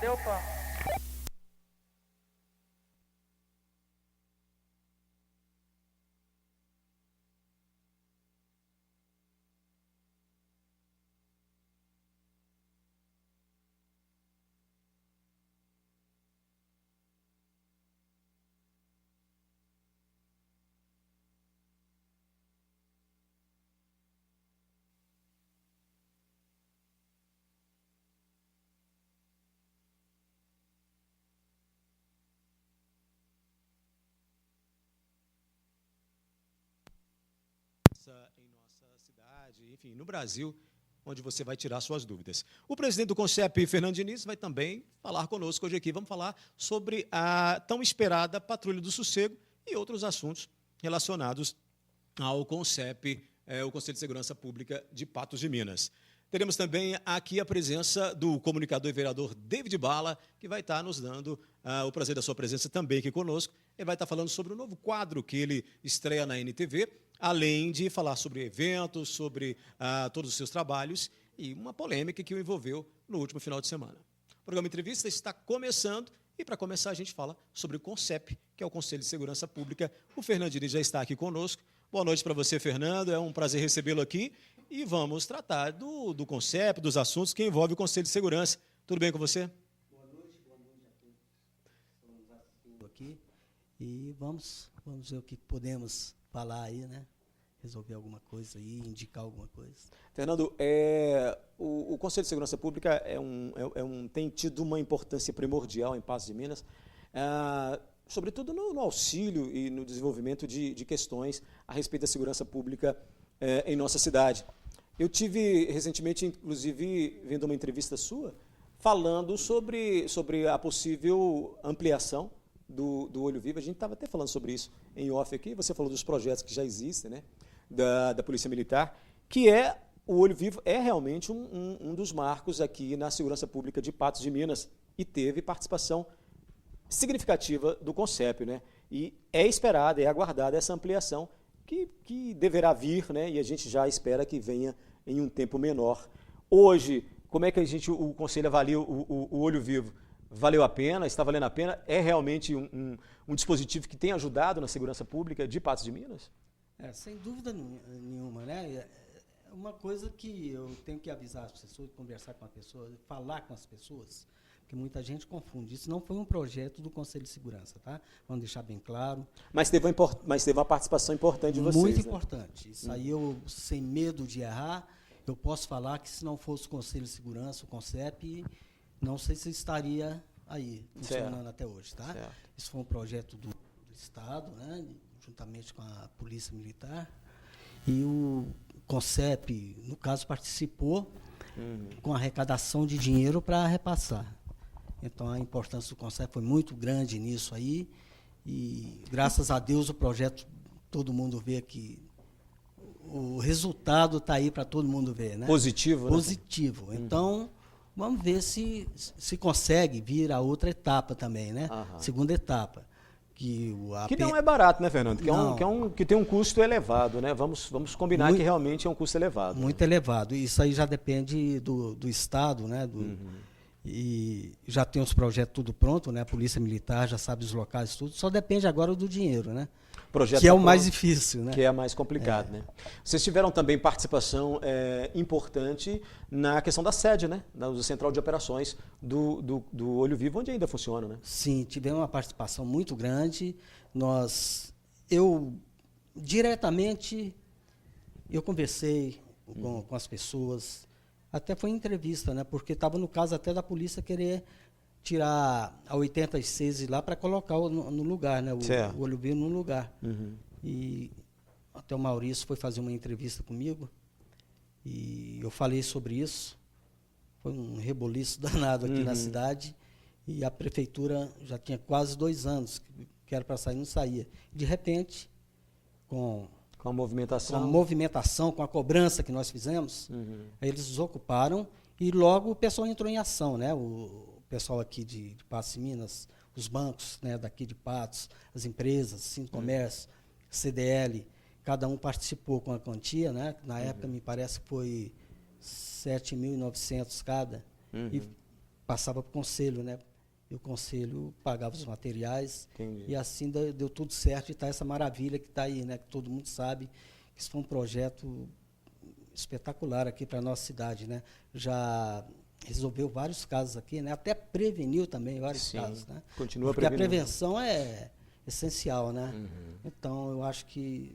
Deu pan. Em nossa cidade, enfim, no Brasil, onde você vai tirar suas dúvidas. O presidente do CONCEP, Fernando Diniz, vai também falar conosco hoje aqui. Vamos falar sobre a tão esperada Patrulha do Sossego e outros assuntos relacionados ao CONCEP, o Conselho de Segurança Pública de Patos de Minas. Teremos também aqui a presença do comunicador e vereador David Bala, que vai estar nos dando o prazer da sua presença também aqui conosco. Ele vai estar falando sobre o novo quadro que ele estreia na NTV, além de falar sobre eventos, sobre todos os seus trabalhos e uma polêmica que o envolveu no último final de semana. O programa Entrevista está começando e, para começar, a gente fala sobre o CONCEP, que é o Conselho de Segurança Pública. O Fernando Diniz já está aqui conosco. Boa noite para você, Fernando. É um prazer recebê-lo aqui. E vamos tratar do CONCEP, dos assuntos que envolvem o Conselho de Segurança. Tudo bem com você? Boa noite a todos que estão nos assistindo aqui. E vamos ver o que podemos falar aí, né? Resolver alguma coisa aí, indicar alguma coisa. Fernando, o Conselho de Segurança Pública tem tido uma importância primordial em Patos de Minas, sobretudo no auxílio e no desenvolvimento de questões a respeito da segurança pública em nossa cidade. Eu tive recentemente, inclusive, vendo uma entrevista sua, falando sobre a possível ampliação do Olho Vivo. A gente estava até falando sobre isso em off aqui. Você falou dos projetos que já existem, né, da Polícia Militar, que o Olho Vivo é realmente um dos marcos aqui na segurança pública de Patos de Minas e teve participação significativa do CONCEP, né? E é esperada, é aguardada essa ampliação que deverá vir, né? E a gente já espera que venha em um tempo menor. Hoje, como é que o Conselho avalia o Olho Vivo? Valeu a pena? Está valendo a pena? É realmente um dispositivo que tem ajudado na segurança pública de Patos de Minas? Sem dúvida nenhuma, né? É uma coisa que eu tenho que avisar as pessoas, conversar com as pessoas, falar com as pessoas, porque muita gente confunde. Isso não foi um projeto do Conselho de Segurança, tá? Vamos deixar bem claro. Mas teve uma participação importante de vocês. Muito importante. Isso aí eu, sem medo de errar, eu posso falar que se não fosse o Conselho de Segurança, o CONCEP, não sei se estaria aí, funcionando até hoje, tá? Certo. Isso foi um projeto do Estado, né? Juntamente com a Polícia Militar, e o CONCEP, no caso, participou com arrecadação de dinheiro para repassar. Então, a importância do CONCEP foi muito grande nisso aí, e, graças a Deus, o projeto, todo mundo vê que o resultado está aí para todo mundo ver, né? Positivo, né? Positivo. Então, vamos ver se consegue vir a outra etapa também, né? Segunda etapa. Que não é barato, né, Fernando? Que tem um custo elevado, né? Vamos combinar que realmente é um custo elevado. Muito elevado. Isso aí já depende do Estado, né? E já tem os projetos tudo pronto, né? A Polícia Militar já sabe os locais, tudo. Só depende agora do dinheiro, né? Que é o mais difícil, né? Que é mais complicado, né? Vocês tiveram também participação importante na questão da sede, né? Da Central de Operações do Olho Vivo, onde ainda funciona, né? Sim, tivemos uma participação muito grande. Diretamente, eu conversei com as pessoas, até foi em entrevista, né? Porque estava no caso até da polícia querer tirar a 86 lá para colocar no lugar, né? O Olho Vivo no lugar. E até o Maurício foi fazer uma entrevista comigo e eu falei sobre isso. Foi um reboliço danado aqui na cidade e a prefeitura já tinha quase 2 anos que era para sair, não saía. De repente, com a movimentação, com a cobrança que nós fizemos, eles desocuparam e logo o pessoal entrou em ação, né? O pessoal aqui de Patos de Minas, os bancos, né, daqui de Patos, as empresas, Sindicomércio, CDL, cada um participou com a quantia, né? Na época me parece que foi 7.900 cada. passava para o conselho, né? E o conselho pagava os materiais. Entendi. E assim deu tudo certo e está essa maravilha que está aí, né? Que todo mundo sabe que isso foi um projeto espetacular aqui para a nossa cidade, né? Já resolveu vários casos aqui, né? Até preveniu também vários casos, né? Continua porque prevenindo. a prevenção é essencial, né? Então, eu acho que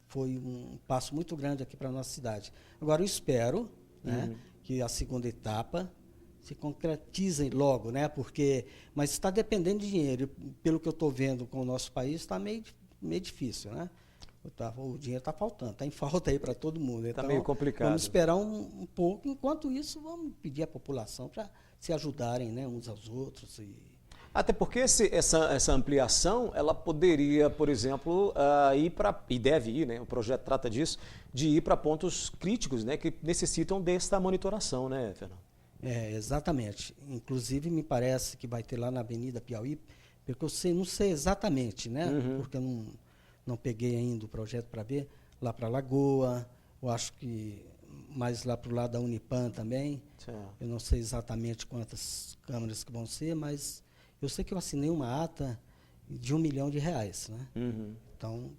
foi um passo muito grande aqui para a nossa cidade. Agora, eu espero, né, que a segunda etapa se concretize logo, né? Mas está dependendo de dinheiro. Pelo que eu estou vendo com o nosso país, está meio difícil, né? O dinheiro está faltando, está em falta aí para todo mundo. Está Então, meio complicado. Vamos esperar um pouco. Enquanto isso, vamos pedir à população para se ajudarem, né, uns aos outros. Até porque essa ampliação, ela poderia, por exemplo, ir para, e deve ir, né? O projeto trata disso, de ir para pontos críticos, né, que necessitam desta monitoração, né, Fernando? Exatamente. Inclusive, me parece que vai ter lá na Avenida Piauí, porque eu não sei exatamente, né? Porque eu não peguei ainda o projeto para ver, lá para a Lagoa, eu acho que mais lá para o lado da Unipan também. Certo. Eu não sei exatamente quantas câmeras que vão ser, mas eu sei que eu assinei uma ata de R$1 milhão, né? Então,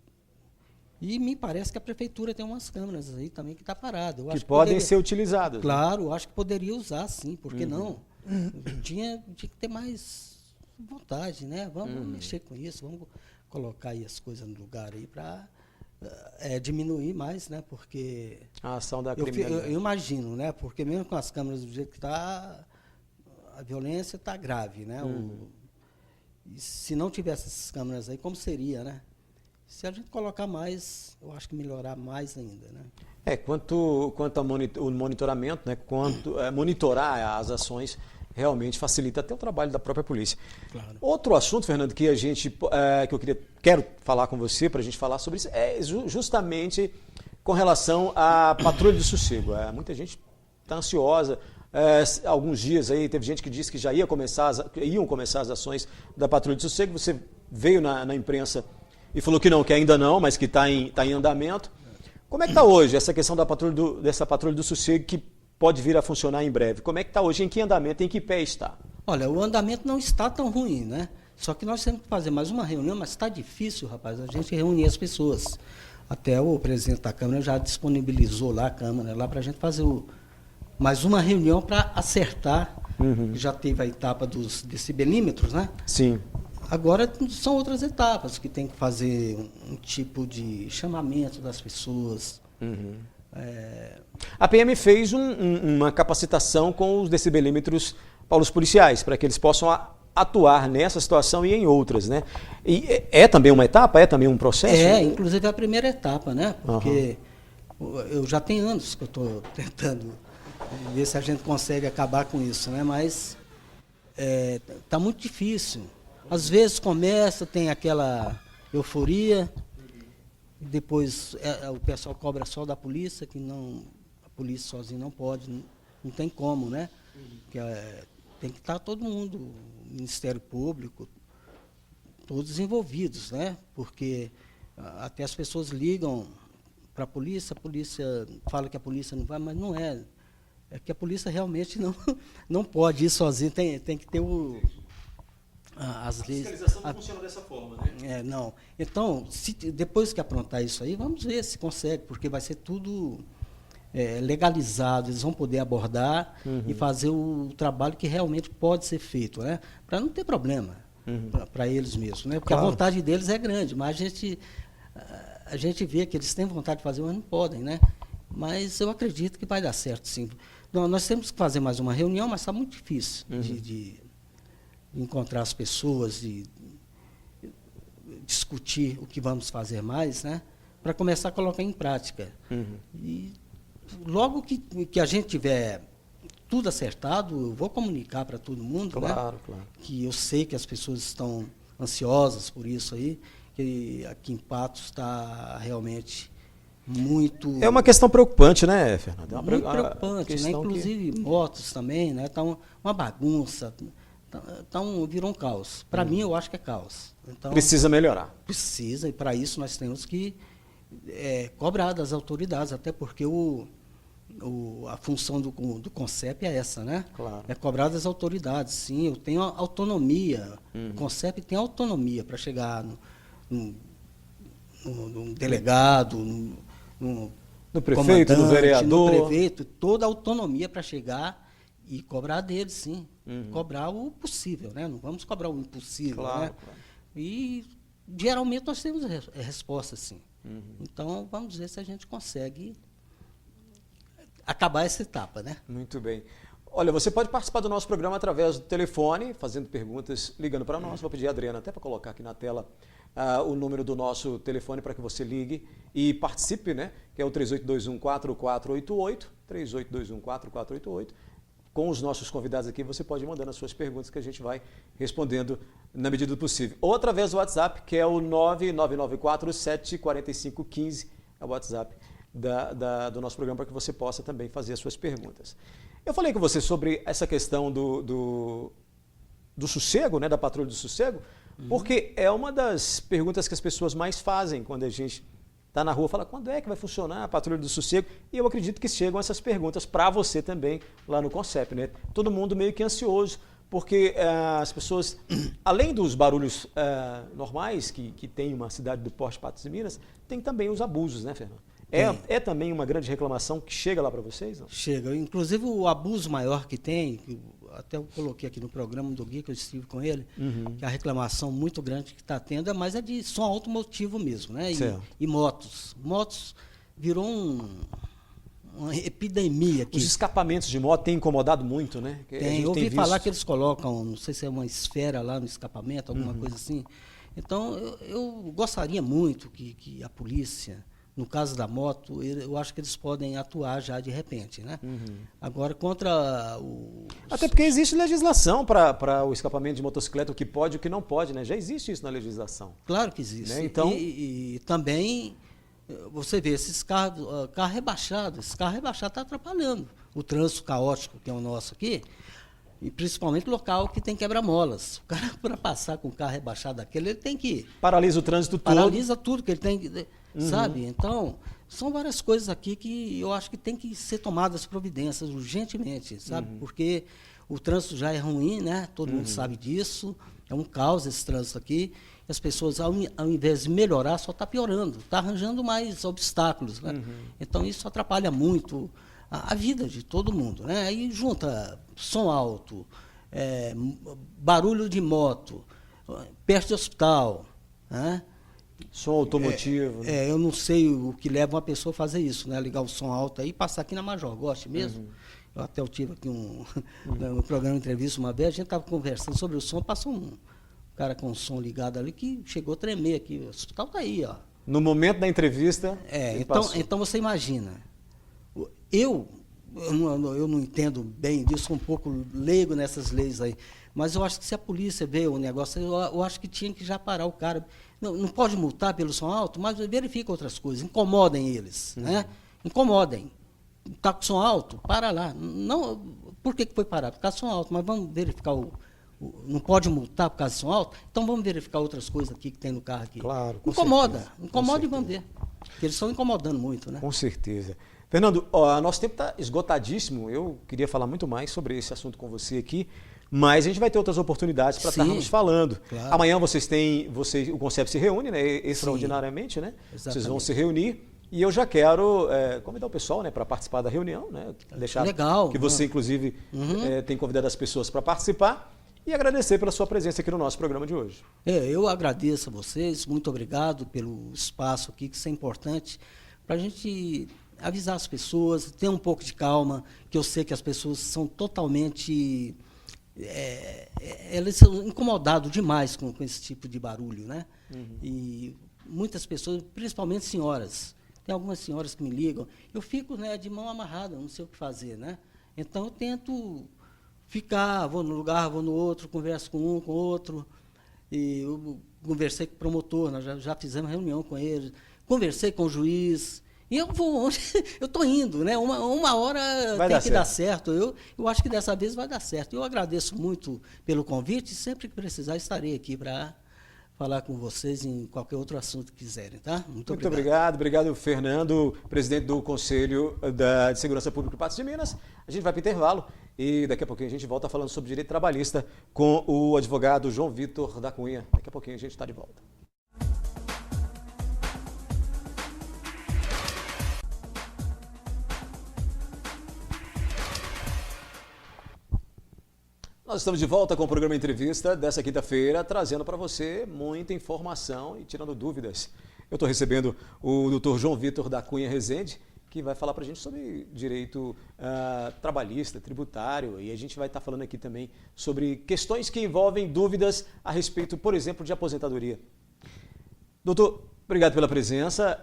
e me parece que a prefeitura tem umas câmeras aí também que está parada. Que podem ser utilizadas. Claro, eu acho que poderia usar, sim, por que não? Tinha que ter mais vontade, né? Vamos mexer com isso, vamos colocar aí as coisas no lugar aí para diminuir mais, né? Porque a ação da criminalidade. Eu imagino, né? Porque mesmo com as câmeras do jeito que está, a violência está grave, né? E se não tivesse essas câmeras aí, como seria, né? Se a gente colocar mais, eu acho que melhorar mais ainda, né? Quanto ao monitoramento, né? Monitorar as ações realmente facilita até o trabalho da própria polícia. Claro. Outro assunto, Fernando, que quero falar com você para a gente falar sobre isso é justamente com relação à patrulha do sossego. Muita gente está ansiosa. Alguns dias aí teve gente que disse que já iam começar as ações da patrulha do sossego. Você veio na imprensa e falou que não, que ainda não, mas que está em andamento. Como é que está hoje essa questão dessa patrulha do sossego que pode vir a funcionar em breve? Como é que está hoje? Em que andamento, em que pé está? Olha, o andamento não está tão ruim, né? Só que nós temos que fazer mais uma reunião, mas está difícil, rapaz, a gente reunir as pessoas. Até o presidente da Câmara já disponibilizou lá a Câmara, lá para a gente fazer mais uma reunião para acertar. Já teve a etapa dos decibelímetros, né? Sim. Agora são outras etapas que tem que fazer um tipo de chamamento das pessoas. A PM fez uma capacitação com os decibelímetros para os policiais, para que eles possam atuar nessa situação e em outras, né? E é também uma etapa? É também um processo? Inclusive a primeira etapa, né? Porque eu já tenho anos que eu estou tentando ver se a gente consegue acabar com isso, né? Mas está muito difícil. Às vezes começa, tem aquela euforia, e depois o pessoal cobra só da polícia, que a polícia sozinha não pode, não tem como, né? Que, tem que estar todo mundo, o Ministério Público, todos envolvidos, né? Porque até as pessoas ligam para a polícia fala que a polícia não vai, mas não é. É que a polícia realmente não pode ir sozinha, tem que ter as leis. A fiscalização não funciona dessa forma, né? Não. Então, depois que aprontar isso aí, vamos ver se consegue, porque vai ser tudo legalizado, eles vão poder abordar e fazer o trabalho que realmente pode ser feito, né? Para não ter problema para eles mesmos, né? Porque a vontade deles é grande, mas a gente vê que eles têm vontade de fazer, mas não podem, né? Mas eu acredito que vai dar certo, sim. Nós temos que fazer mais uma reunião, mas está muito difícil de encontrar as pessoas, de discutir o que vamos fazer mais, né? Para começar a colocar em prática. E logo que a gente tiver tudo acertado, eu vou comunicar para todo mundo, claro. Que eu sei que as pessoas estão ansiosas por isso aí, que aqui em Patos está realmente muito... É uma questão preocupante, né, Fernando? Muito preocupante, né? Inclusive motos também, né? Está uma bagunça, virou um caos. Para mim, eu acho que é caos. Então, precisa melhorar. Precisa, e para isso nós temos que cobrar das autoridades, até porque a função do CONCEP é essa, né? Claro. É cobrar das autoridades, sim. Eu tenho autonomia. O CONCEP tem autonomia para chegar no delegado, no prefeito, no vereador. No prefeito, toda a autonomia para chegar e cobrar deles, sim. Cobrar o possível, né? Não vamos cobrar o impossível, claro, né? Claro. E geralmente nós temos resposta, sim. Então, vamos ver se a gente consegue acabar essa etapa, né? Muito bem. Olha, você pode participar do nosso programa através do telefone, fazendo perguntas, ligando para nós. Vou pedir a Adriana até para colocar aqui na tela o número do nosso telefone para que você ligue e participe, né? Que é o 3821-4488, 3821-4488. Com os nossos convidados aqui, você pode ir mandando as suas perguntas que a gente vai respondendo na medida do possível. Ou através do WhatsApp, que é o 999474515, é o WhatsApp do nosso programa, para que você possa também fazer as suas perguntas. Eu falei com você sobre essa questão do sossego, né, da patrulha do sossego, porque é uma das perguntas que as pessoas mais fazem quando a gente está na rua, fala quando é que vai funcionar a patrulha do sossego, e eu acredito que chegam essas perguntas para você também lá no CONCEP, né? Todo mundo meio que ansioso, porque as pessoas, além dos barulhos normais que tem uma cidade do porte de Patos de Minas, tem também os abusos, né, Fernando? É também uma grande reclamação que chega lá para vocês? Não? Chega. Inclusive, o abuso maior que tem, que até eu coloquei aqui no programa do Gui, que eu estive com ele, que a reclamação muito grande que está tendo, mas é de som automotivo mesmo, né? E motos. Motos virou uma epidemia aqui. Os escapamentos de moto têm incomodado muito, né? Tem. Eu ouvi falar que eles colocam, não sei se é uma esfera lá no escapamento, alguma coisa assim. Então, eu gostaria muito que a polícia, no caso da moto, eu acho que eles podem atuar já de repente, né? Agora, contra o... Até porque existe legislação para o escapamento de motocicleta, o que pode e o que não pode, né? Já existe isso na legislação. Claro que existe. Né? Então... E também, você vê, esse carro rebaixado está atrapalhando o trânsito caótico que é o nosso aqui, e principalmente local que tem quebra-molas. O cara, para passar com o carro rebaixado daquele, ele tem que... Paralisa o trânsito todo. Paralisa tudo que ele tem que... Sabe? Então, são várias coisas aqui que eu acho que tem que ser tomadas providências urgentemente, sabe? Porque o trânsito já é ruim, né? Todo mundo sabe disso. É um caos esse trânsito aqui. E as pessoas, ao invés de melhorar, só está piorando. Está arranjando mais obstáculos, né? Então, isso atrapalha muito a vida de todo mundo, né? Aí junta som alto, barulho de moto, perto de hospital, né? Som automotivo. Eu não sei o que leva uma pessoa a fazer isso, né? Ligar o som alto aí e passar aqui na Major Goste mesmo. Eu até tive aqui no programa de entrevista uma vez, a gente estava conversando sobre o som, passou um cara com o som ligado ali que chegou a tremer aqui. O hospital está aí, ó. No momento da entrevista. Então você imagina. Eu não entendo bem disso, sou um pouco leigo nessas leis aí. Mas eu acho que se a polícia vê o negócio, eu acho que tinha que já parar o cara. Não pode multar pelo som alto, mas verifica outras coisas, incomodem eles, né? Incomodem. Está com som alto? Para lá. Não, por que foi parar? Por causa do som alto, mas vamos verificar não pode multar por causa do som alto? Então vamos verificar outras coisas aqui que tem no carro aqui. Claro, incomoda e vamos ver. Porque eles estão incomodando muito, né? Com certeza. Fernando, nosso tempo está esgotadíssimo. Eu queria falar muito mais sobre esse assunto com você aqui, mas a gente vai ter outras oportunidades para estarmos falando. Claro. Amanhã o CONCEP se reúne, né, extraordinariamente, né? Exatamente. Vocês vão se reunir e eu já quero convidar o pessoal, né, para participar da reunião, né? Deixar legal, que você, inclusive, tem convidado as pessoas para participar e agradecer pela sua presença aqui no nosso programa de hoje. Eu agradeço a vocês, muito obrigado pelo espaço aqui, que isso é importante para a gente avisar as pessoas, ter um pouco de calma, que eu sei que as pessoas são totalmente... elas são incomodadas demais com esse tipo de barulho, né? E muitas pessoas, principalmente senhoras, tem algumas senhoras que me ligam, eu fico, né, de mão amarrada, não sei o que fazer, né? Então eu tento ficar, vou num lugar, vou no outro, converso com um, com o outro, e eu conversei com o promotor, nós já fizemos reunião com ele, conversei com o juiz. E eu estou indo, né? Uma hora tem que dar certo. Eu acho que dessa vez vai dar certo. Eu agradeço muito pelo convite e sempre que precisar estarei aqui para falar com vocês em qualquer outro assunto que quiserem, tá? Muito obrigado. Obrigado, Fernando, presidente do Conselho de Segurança Pública do Patos de Minas. A gente vai para o intervalo e daqui a pouquinho a gente volta falando sobre direito trabalhista com o advogado João Vitor da Cunha. Daqui a pouquinho a gente está de volta. Nós estamos de volta com o programa Entrevista dessa quinta-feira, trazendo para você muita informação e tirando dúvidas. Eu estou recebendo o doutor João Vitor da Cunha Rezende, que vai falar para a gente sobre direito trabalhista, tributário, e a gente vai estar falando aqui também sobre questões que envolvem dúvidas a respeito, por exemplo, de aposentadoria. Doutor, obrigado pela presença,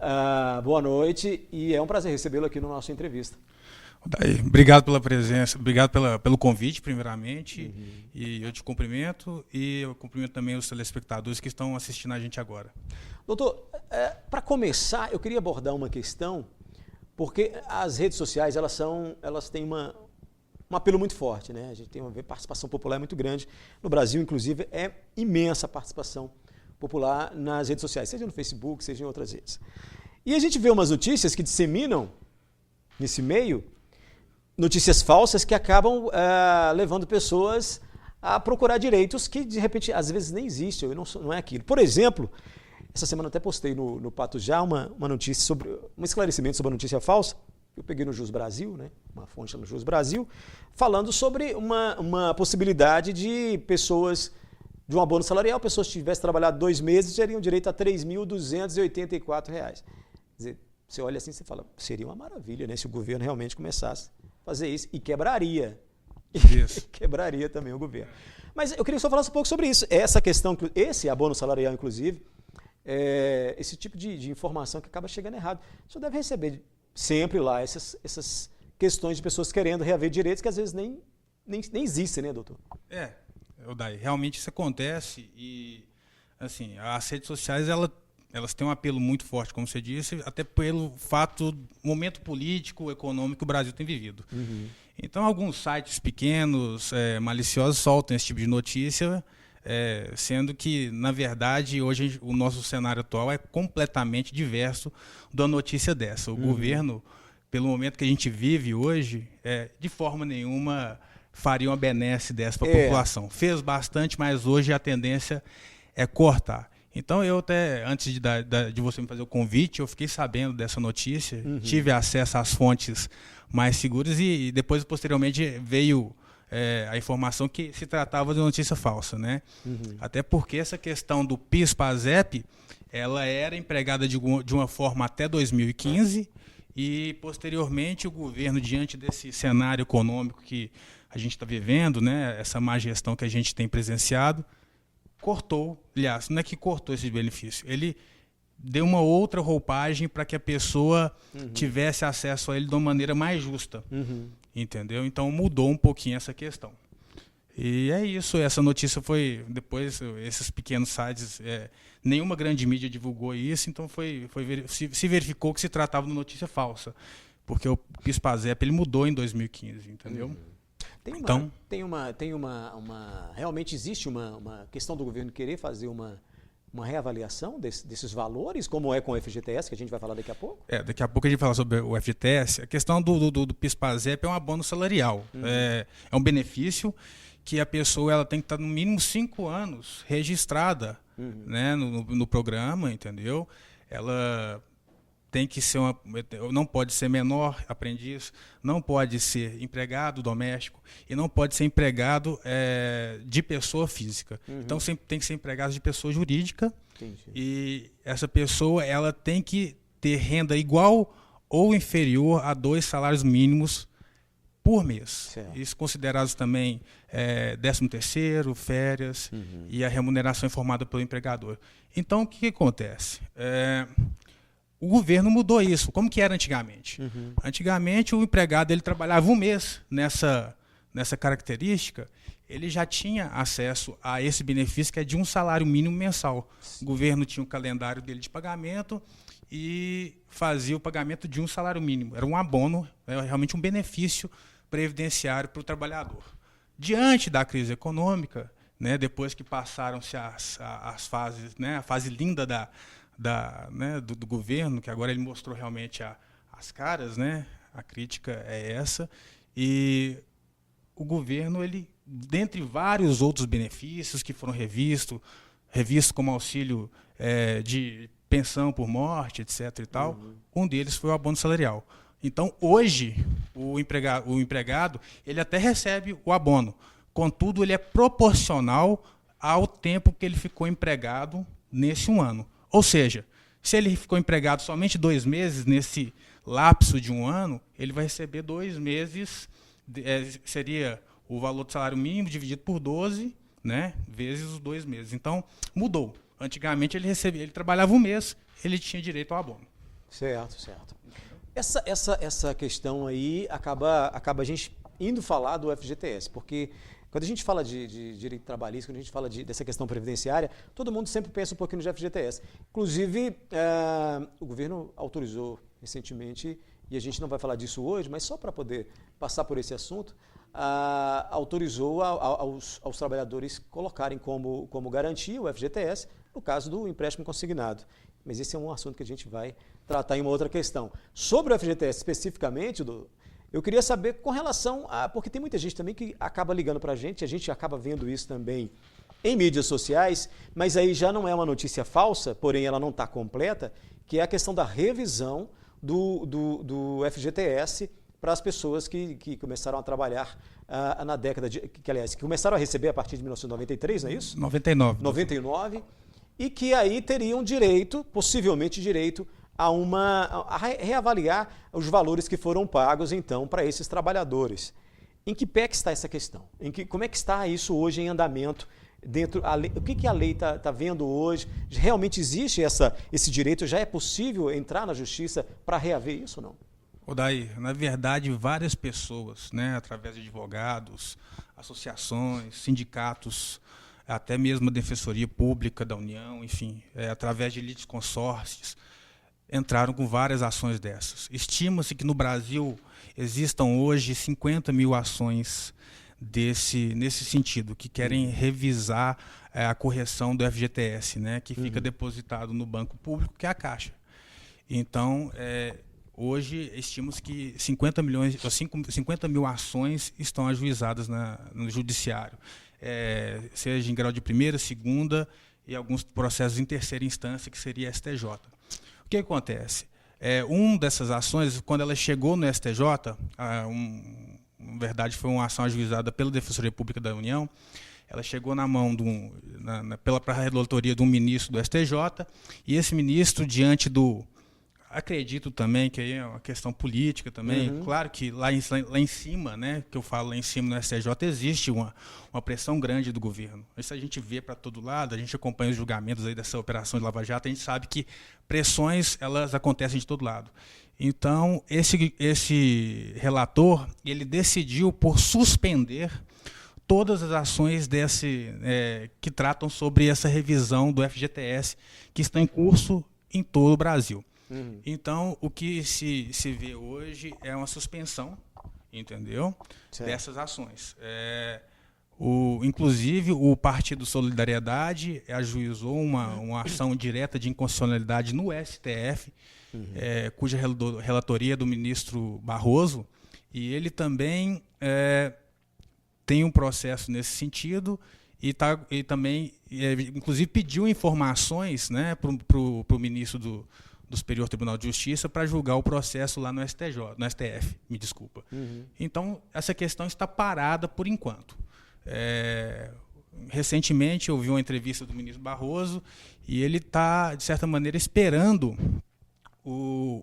boa noite e é um prazer recebê-lo aqui no nosso entrevista. Obrigado pela presença, obrigado pelo convite, primeiramente, e eu te cumprimento e eu cumprimento também os telespectadores que estão assistindo a gente agora. Doutor, para começar, eu queria abordar uma questão, porque as redes sociais elas têm um apelo muito forte, né? A gente tem uma participação popular muito grande. No Brasil, inclusive, é imensa a participação popular nas redes sociais, seja no Facebook, seja em outras redes. E a gente vê umas notícias que disseminam nesse meio, notícias falsas que acabam levando pessoas a procurar direitos que, de repente, às vezes nem existem, não é aquilo. Por exemplo, essa semana eu até postei no Pato Já uma notícia um esclarecimento sobre a notícia falsa. Eu peguei no Jus Brasil, né, uma fonte no Jus Brasil, falando sobre uma possibilidade de pessoas, de um abono salarial, pessoas que tivessem trabalhado 2 meses teriam direito a R$ 3.284. Quer dizer, você olha assim e fala, seria uma maravilha, né, se o governo realmente começasse a fazer isso, e quebraria. Isso. Quebraria também o governo. Mas eu queria só falar um pouco sobre isso. Essa questão, esse abono salarial, inclusive, esse tipo de informação que acaba chegando errado. O senhor deve receber sempre lá essas questões de pessoas querendo reaver direitos que às vezes nem existem, né, doutor? Odair, realmente isso acontece e, assim, as redes sociais, elas têm um apelo muito forte, como você disse, até pelo fato do momento político, econômico que o Brasil tem vivido. Então, alguns sites pequenos, maliciosos, soltam esse tipo de notícia, sendo que, na verdade, hoje o nosso cenário atual é completamente diverso da notícia dessa. O governo, pelo momento que a gente vive hoje, de forma nenhuma faria uma benesse dessa para a população. Fez bastante, mas hoje a tendência é cortar. Então, eu até, antes de você me fazer o convite, eu fiquei sabendo dessa notícia, tive acesso às fontes mais seguras e depois, posteriormente, veio a informação que se tratava de notícia falsa, né? Até porque essa questão do PIS/PASEP, ela era empregada de uma forma até 2015 e, posteriormente, o governo, diante desse cenário econômico que a gente está vivendo, né, essa má gestão que a gente tem presenciado, cortou, aliás, não é que cortou esse benefício, ele deu uma outra roupagem para que a pessoa tivesse acesso a ele de uma maneira mais justa, entendeu? Então mudou um pouquinho essa questão. E é isso, essa notícia foi, depois, esses pequenos sites, nenhuma grande mídia divulgou isso, então se verificou que se tratava de notícia falsa, porque o PIS/PASEP ele mudou em 2015, entendeu? Realmente existe uma questão do governo querer fazer uma reavaliação desses valores, como é com o FGTS, que a gente vai falar daqui a pouco? Daqui a pouco a gente vai falar sobre o FGTS. A questão do PIS/PASEP é um abono salarial. É um benefício que a pessoa ela tem que estar no mínimo 5 anos registrada, né, no programa, entendeu? Ela tem que ser não pode ser menor aprendiz, não pode ser empregado doméstico e não pode ser empregado de pessoa física. Então sempre tem que ser empregado de pessoa jurídica. Entendi. E essa pessoa ela tem que ter renda igual ou inferior a 2 salários mínimos por mês. Certo. Isso considerados também 13º, férias e a remuneração informada pelo empregador. Então o que acontece? O governo mudou isso. Como que era antigamente? Antigamente, o empregado ele trabalhava 1 mês nessa característica, ele já tinha acesso a esse benefício que é de 1 salário mínimo mensal. O governo tinha o calendário dele de pagamento e fazia o pagamento de 1 salário mínimo. Era um abono, realmente um benefício previdenciário para o trabalhador. Diante da crise econômica, né, depois que passaram-se as fases, né, a fase linda né, do governo, que agora ele mostrou realmente as caras, né, a crítica é essa, e o governo, ele, dentre vários outros benefícios que foram revistos como auxílio de pensão por morte, etc. e tal, um deles foi o abono salarial. Então, hoje, o empregado ele até recebe o abono, contudo, ele é proporcional ao tempo que ele ficou empregado nesse um ano. Ou seja, se ele ficou empregado somente 2 meses, nesse lapso de um ano, ele vai receber 2 meses, seria o valor do salário mínimo dividido por 12, né, vezes os 2 meses. Então, mudou. Antigamente, ele trabalhava um mês, ele tinha direito ao abono. Certo. Essa questão aí acaba a gente indo falar do FGTS, porque quando a gente fala de direito trabalhista, quando a gente fala dessa questão previdenciária, todo mundo sempre pensa um pouquinho no FGTS. Inclusive, o governo autorizou recentemente, e a gente não vai falar disso hoje, mas só para poder passar por esse assunto, autorizou aos trabalhadores colocarem como garantia o FGTS no caso do empréstimo consignado. Mas esse é um assunto que a gente vai tratar em uma outra questão. Sobre o FGTS especificamente, eu queria saber com relação porque tem muita gente também que acaba ligando para a gente acaba vendo isso também em mídias sociais, mas aí já não é uma notícia falsa, porém ela não está completa, que é a questão da revisão do FGTS para as pessoas que começaram a trabalhar na década que começaram a receber a partir de 1993, não é isso? 99. E que aí teriam possivelmente direito a reavaliar os valores que foram pagos, então, para esses trabalhadores. Em que pé que está essa questão? Como é que está isso hoje em andamento? O que a lei está vendo hoje? Realmente existe esse direito? Já é possível entrar na justiça para reaver isso ou não? Odair, na verdade, várias pessoas, né, através de advogados, associações, sindicatos, até mesmo a Defensoria Pública da União, enfim, através de litisconsórcios, entraram com várias ações dessas. Estima-se que no Brasil existam hoje 50 mil ações nesse sentido, que querem revisar a correção do FGTS, né, que fica depositado no banco público, que é a Caixa. Então, hoje, estima-se que 50 mil ações estão ajuizadas no Judiciário, seja em grau de primeira, segunda e alguns processos em terceira instância, que seria STJ. O que acontece? Uma dessas ações, quando ela chegou no STJ, na verdade foi uma ação ajuizada pela Defensoria Pública da União, ela chegou na mão pela relatoria de um ministro do STJ, e esse ministro, diante acredito também que aí é uma questão política também. Claro que lá em cima, né, que eu falo lá em cima no STJ, existe uma pressão grande do governo. Isso a gente vê para todo lado, a gente acompanha os julgamentos aí dessa operação de Lava Jato, a gente sabe que pressões elas acontecem de todo lado. Então, esse relator, ele decidiu por suspender todas as ações que tratam sobre essa revisão do FGTS, que estão em curso em todo o Brasil. Então, o que se vê hoje é uma suspensão, entendeu? Certo. Dessas ações. Inclusive, o Partido Solidariedade ajuizou uma ação direta de inconstitucionalidade no STF, cuja relatoria é do ministro Barroso, e ele também tem um processo nesse sentido e também, inclusive, pediu informações, né, para o ministro do Superior Tribunal de Justiça para julgar o processo lá no STF, me desculpa. Então, essa questão está parada por enquanto. Recentemente, eu vi uma entrevista do ministro Barroso e ele está, de certa maneira, esperando o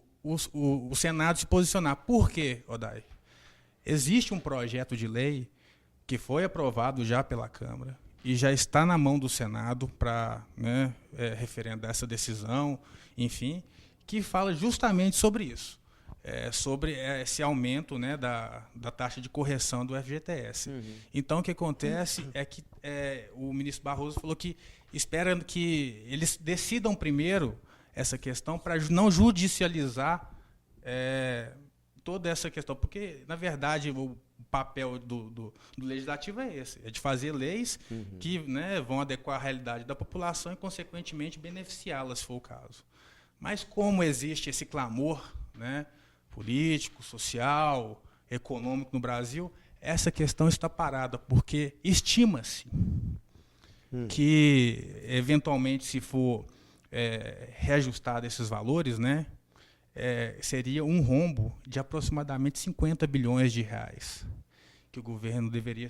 Senado se posicionar. Por quê, Odair? Existe um projeto de lei que foi aprovado já pela Câmara e já está na mão do Senado para referendar essa decisão, enfim, que fala justamente sobre isso, sobre esse aumento, né, da taxa de correção do FGTS. Então, o que acontece é que o ministro Barroso falou que espera que eles decidam primeiro essa questão para não judicializar toda essa questão, porque, na verdade, o papel do legislativo é esse, é de fazer leis que, né, vão adequar a realidade da população e, consequentemente, beneficiá-la, se for o caso. Mas como existe esse clamor, né, político, social, econômico no Brasil, essa questão está parada, porque estima-se que, eventualmente, se for reajustado esses valores, né, seria um rombo de aproximadamente 50 bilhões de reais que o governo deveria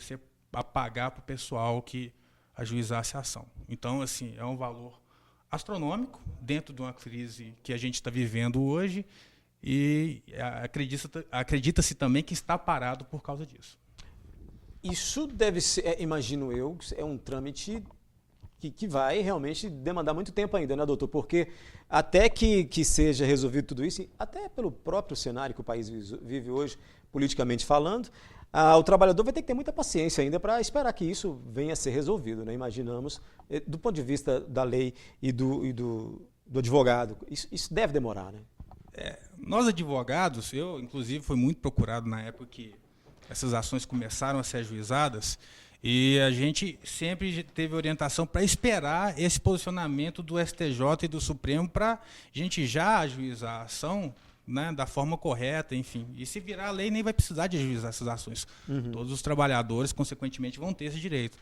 pagar para o pessoal que ajuizasse a ação. Então, assim, é um valor astronômico dentro de uma crise que a gente está vivendo hoje e acredita-se também que está parado por causa disso. Isso deve ser, imagino eu, é um trâmite que vai realmente demandar muito tempo ainda, né, doutor? Porque até que seja resolvido tudo isso, até pelo próprio cenário que o país vive hoje, politicamente falando, o trabalhador vai ter que ter muita paciência ainda para esperar que isso venha a ser resolvido, né? Imaginamos, do ponto de vista da lei e do advogado, isso deve demorar, né? Nós advogados, eu inclusive fui muito procurado na época que essas ações começaram a ser ajuizadas, e a gente sempre teve orientação para esperar esse posicionamento do STJ e do Supremo para a gente já ajuizar a ação, né, da forma correta, enfim. E se virar a lei, nem vai precisar de ajuizar essas ações. Todos os trabalhadores, consequentemente, vão ter esse direito.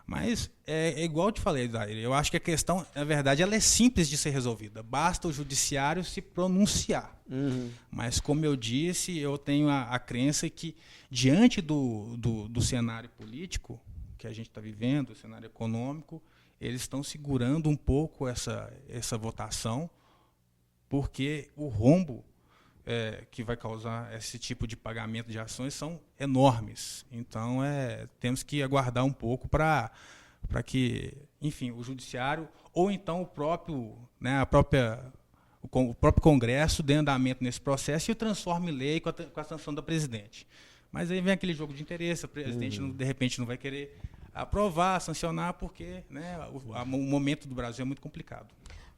Mas, igual eu te falei, Dair, eu acho que a questão, na verdade, ela é simples de ser resolvida. Basta o judiciário se pronunciar. Mas, como eu disse, eu tenho a crença que, diante do cenário político que a gente está vivendo, o cenário econômico, eles estão segurando um pouco essa votação, porque o rombo que vai causar esse tipo de pagamento de ações são enormes. Então, temos que aguardar um pouco para que, enfim, o judiciário ou então o próprio Congresso dê andamento nesse processo e o transforme em lei com a sanção da presidente. Mas aí vem aquele jogo de interesse, o presidente, de repente, não vai querer aprovar, sancionar, porque, né, o momento do Brasil é muito complicado.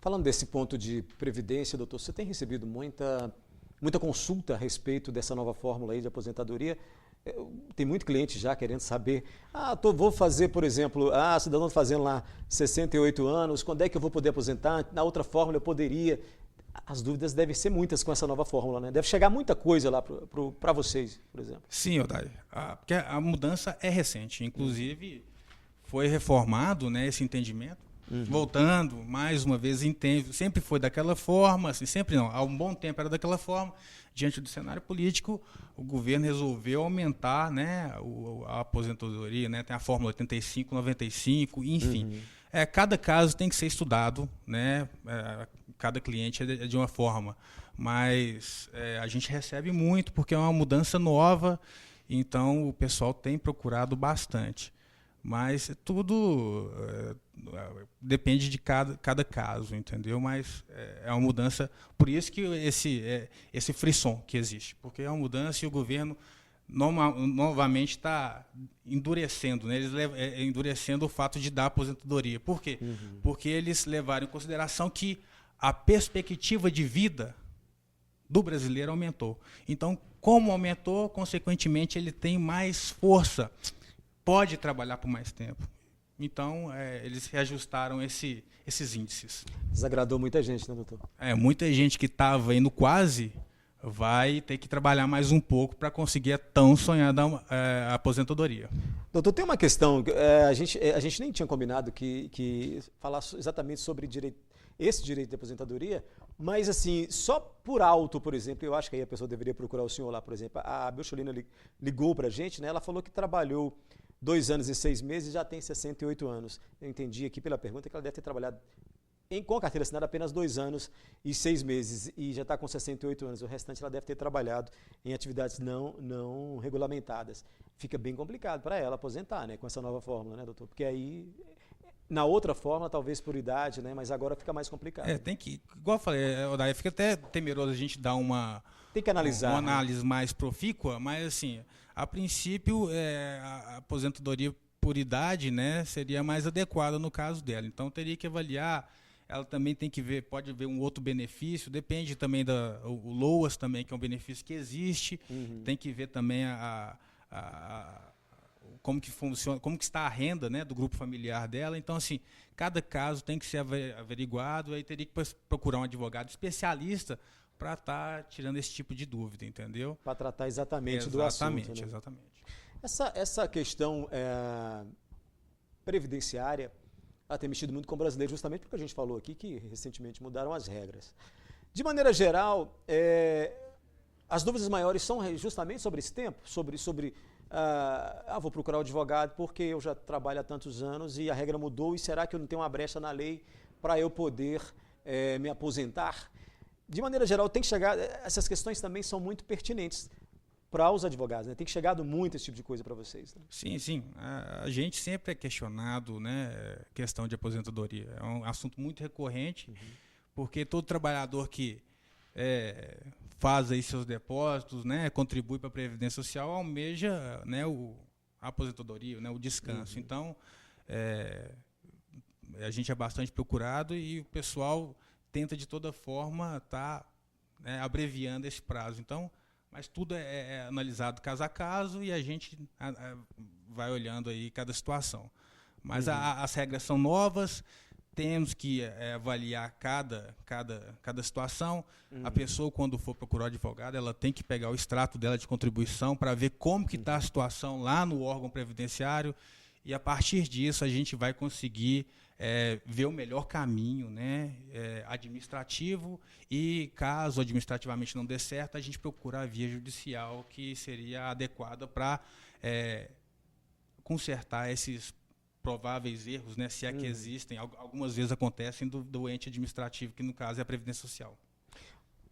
Falando desse ponto de previdência, doutor, você tem recebido muita consulta a respeito dessa nova fórmula aí de aposentadoria? Tem muito cliente já querendo saber, vou fazer, por exemplo, cidadão fazendo lá 68 anos, quando é que eu vou poder aposentar? Na outra fórmula eu poderia. As dúvidas devem ser muitas com essa nova fórmula, né? Deve chegar muita coisa lá para vocês, por exemplo. Sim, Odair, porque a mudança é recente, inclusive foi reformado, né, esse entendimento. Voltando, mais uma vez, sempre foi daquela forma, assim, sempre não, há um bom tempo era daquela forma. Diante do cenário político, o governo resolveu aumentar, né, a aposentadoria, né, tem a fórmula 85, 95, enfim. Cada caso tem que ser estudado, né, cada cliente é de uma forma, mas a gente recebe muito porque é uma mudança nova, então o pessoal tem procurado bastante. Mas tudo depende de cada caso, entendeu? Mas é uma mudança, por isso que esse frisson que existe, porque é uma mudança e o governo novamente está endurecendo, né? Endurecendo o fato de dar aposentadoria. Por quê? Porque eles levaram em consideração que a perspectiva de vida do brasileiro aumentou. Então, como aumentou, consequentemente, ele tem mais força, pode trabalhar por mais tempo. Então, eles reajustaram esses índices. Desagradou muita gente, né, doutor? Muita gente que estava indo quase vai ter que trabalhar mais um pouco para conseguir a tão sonhada aposentadoria. Doutor, tem uma questão, a gente nem tinha combinado que falar exatamente sobre esse direito de aposentadoria, mas assim, só por alto, por exemplo, eu acho que aí a pessoa deveria procurar o senhor lá, por exemplo. A Belcholina ligou para a gente, né? Ela falou que trabalhou 2 anos e 6 meses e já tem 68 anos. Eu entendi aqui pela pergunta que ela deve ter trabalhado com a carteira assinada apenas 2 anos e 6 meses e já está com 68 anos. O restante ela deve ter trabalhado em atividades não regulamentadas. Fica bem complicado para ela aposentar, né, com essa nova fórmula, né, doutor? Porque aí, na outra fórmula, talvez por idade, né, mas agora fica mais complicado. Tem que, igual eu falei, Odair, fica até temeroso a gente dar tem que analisar, uma análise mais profícua, mas assim, a princípio a aposentadoria por idade, né, seria mais adequada no caso dela. Então teria que avaliar, ela também tem que ver, pode ver um outro benefício, depende também o LOAS também, que é um benefício que existe, tem que ver também como que funciona, como que está a renda, né, do grupo familiar dela. Então, assim, cada caso tem que ser averiguado, aí teria que procurar um advogado especialista para estar tirando esse tipo de dúvida, entendeu? Para tratar exatamente do assunto. Né? Exatamente. Essa questão previdenciária ela tem mexido muito com o brasileiro, justamente porque a gente falou aqui que recentemente mudaram as regras. De maneira geral, as dúvidas maiores são justamente sobre esse tempo, vou procurar um advogado porque eu já trabalho há tantos anos e a regra mudou e será que eu não tenho uma brecha na lei para eu poder me aposentar? De maneira geral, tem que chegar, essas questões também são muito pertinentes para os advogados, né? Tem que chegar muito esse tipo de coisa para vocês. Né? Sim. A gente sempre é questionado, né, questão de aposentadoria. É um assunto muito recorrente, porque todo trabalhador que faz aí seus depósitos, né, contribui para a Previdência Social, almeja, né, a aposentadoria, né, o descanso. Então, a gente é bastante procurado e o pessoal tenta de toda forma estar abreviando esse prazo. Então, mas tudo é analisado caso a caso e a gente vai olhando aí cada situação. Mas as regras são novas, temos que avaliar cada situação. A pessoa, quando for procurar o advogado, ela tem que pegar o extrato dela de contribuição para ver como que está a situação lá no órgão previdenciário e, a partir disso, a gente vai conseguir ver o melhor caminho, né, administrativo, e caso administrativamente não dê certo, a gente procura a via judicial que seria adequada para consertar esses prováveis erros, né, se é que existem. Algumas vezes acontecem do ente administrativo, que no caso é a Previdência Social.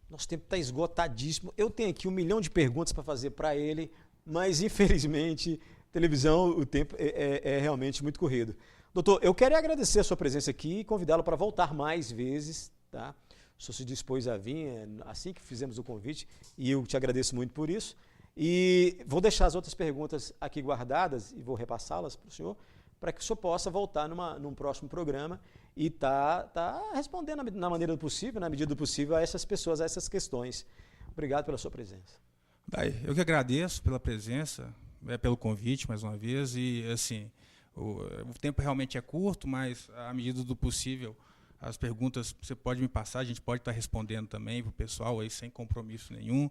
Nosso tempo está esgotadíssimo. Eu tenho aqui 1 milhão de perguntas para fazer para ele, mas infelizmente, televisão, o tempo é realmente muito corrido. Doutor, eu quero agradecer a sua presença aqui e convidá-lo para voltar mais vezes, tá? O senhor se dispôs a vir assim que fizemos o convite e eu te agradeço muito por isso. E vou deixar as outras perguntas aqui guardadas e vou repassá-las para o senhor, para que o senhor possa voltar num próximo programa e tá respondendo na maneira do possível, na medida do possível, a essas pessoas, a essas questões. Obrigado pela sua presença. Eu que agradeço pela presença, pelo convite mais uma vez, e assim, o tempo realmente é curto, mas à medida do possível, as perguntas você pode me passar, a gente pode estar respondendo também para o pessoal aí sem compromisso nenhum,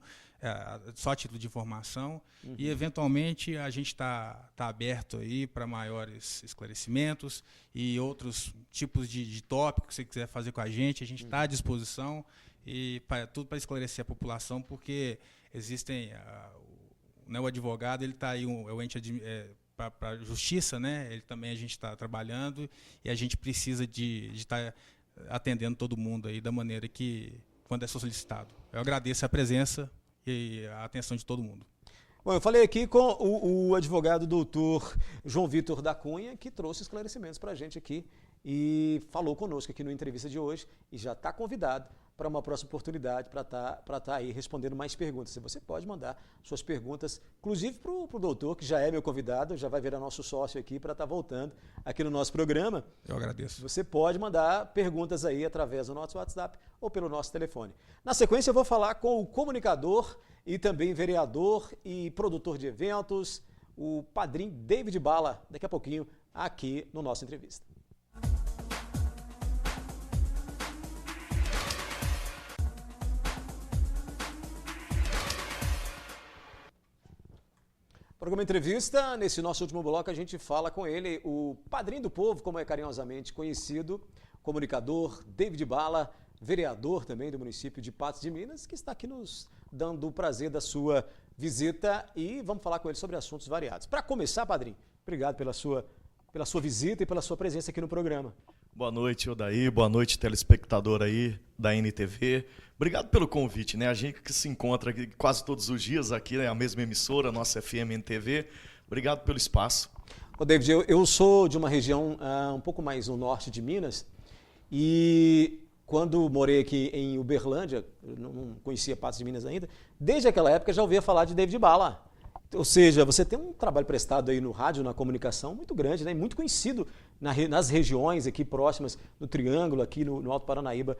só a título de informação. E eventualmente a gente está aberto aí para maiores esclarecimentos e outros tipos de tópicos que você quiser fazer com a gente está à disposição, e tudo para esclarecer a população, porque existem o advogado, ele está aí, o ente para a justiça, né? Ele também, a gente está trabalhando e a gente precisa de estar atendendo todo mundo aí da maneira que, quando é solicitado. Eu agradeço a presença e a atenção de todo mundo. Bom, eu falei aqui com o advogado doutor João Vitor da Cunha, que trouxe esclarecimentos para a gente aqui e falou conosco aqui no Entrevista de hoje e já está convidado para uma próxima oportunidade para estar aí respondendo mais perguntas. Você pode mandar suas perguntas, inclusive para o doutor, que já é meu convidado, já vai virar nosso sócio aqui para estar voltando aqui no nosso programa. Eu agradeço. Você pode mandar perguntas aí através do nosso WhatsApp ou pelo nosso telefone. Na sequência, eu vou falar com o comunicador e também vereador e produtor de eventos, o Padrim David Bala, daqui a pouquinho, aqui no nosso Entrevista. Programa Entrevista, nesse nosso último bloco a gente fala com ele, o padrinho do povo, como é carinhosamente conhecido, comunicador David Bala, vereador também do município de Patos de Minas, que está aqui nos dando o prazer da sua visita e vamos falar com ele sobre assuntos variados. Para começar, padrinho, obrigado pela sua visita e pela sua presença aqui no programa. Boa noite, Odair. Boa noite, telespectador aí da NTV. Obrigado pelo convite, né? A gente que se encontra aqui quase todos os dias aqui, né? A mesma emissora, nossa FM NTV. Obrigado pelo espaço. Ô, David, eu sou de uma região um pouco mais no norte de Minas e quando morei aqui em Uberlândia, eu não conhecia Patos de Minas ainda, desde aquela época já ouvia falar de David Bala. Ou seja, você tem um trabalho prestado aí no rádio, na comunicação, muito grande, né? Muito conhecido nas regiões aqui próximas, no Triângulo, aqui no Alto Paranaíba.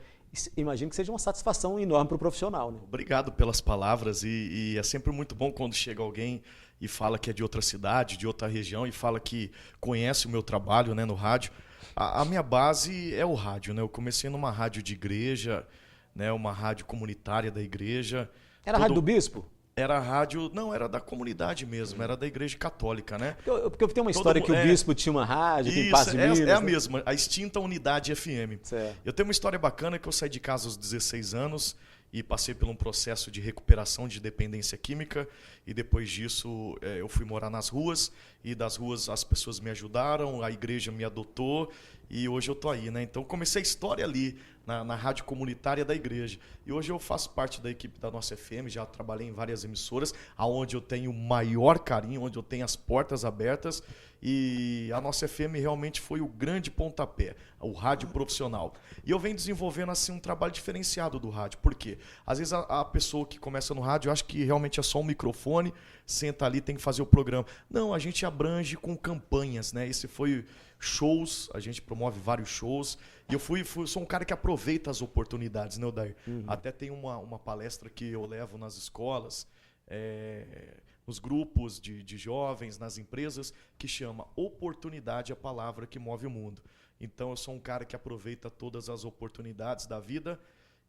Imagino que seja uma satisfação enorme para o profissional, né? Obrigado pelas palavras e é sempre muito bom quando chega alguém e fala que é de outra cidade, de outra região e fala que conhece o meu trabalho, né, no rádio. A minha base é o rádio, né? Eu comecei numa rádio de igreja, né, uma rádio comunitária da igreja. Era a rádio do bispo? Era a rádio, não, era da comunidade mesmo, era da igreja católica, né? Porque eu tenho uma história que o bispo tinha uma rádio aqui em Passo de Minas. É a mesma, a extinta Unidade FM. Certo. Eu tenho uma história bacana que eu saí de casa aos 16 anos e passei por um processo de recuperação de dependência química e depois disso eu fui morar nas ruas e das ruas as pessoas me ajudaram, a igreja me adotou e hoje eu tô aí, né? Então comecei a história ali na rádio comunitária da igreja e hoje eu faço parte da equipe da nossa FM, já trabalhei em várias emissoras, aonde eu tenho o maior carinho, onde eu tenho as portas abertas e a nossa FM realmente foi o grande pontapé, o rádio profissional. E eu venho desenvolvendo assim um trabalho diferenciado do rádio, por quê? Às vezes a pessoa que começa no rádio acha que realmente é só um microfone, senta ali, tem que fazer o programa. Não, a gente abrange com campanhas, né? Esse foi shows, a gente promove vários shows. E eu sou um cara que aproveita as oportunidades, né, Odair? Até tem uma palestra que eu levo nas escolas, nos grupos de jovens, nas empresas, que chama Oportunidade, a palavra que move o mundo. Então eu sou um cara que aproveita todas as oportunidades da vida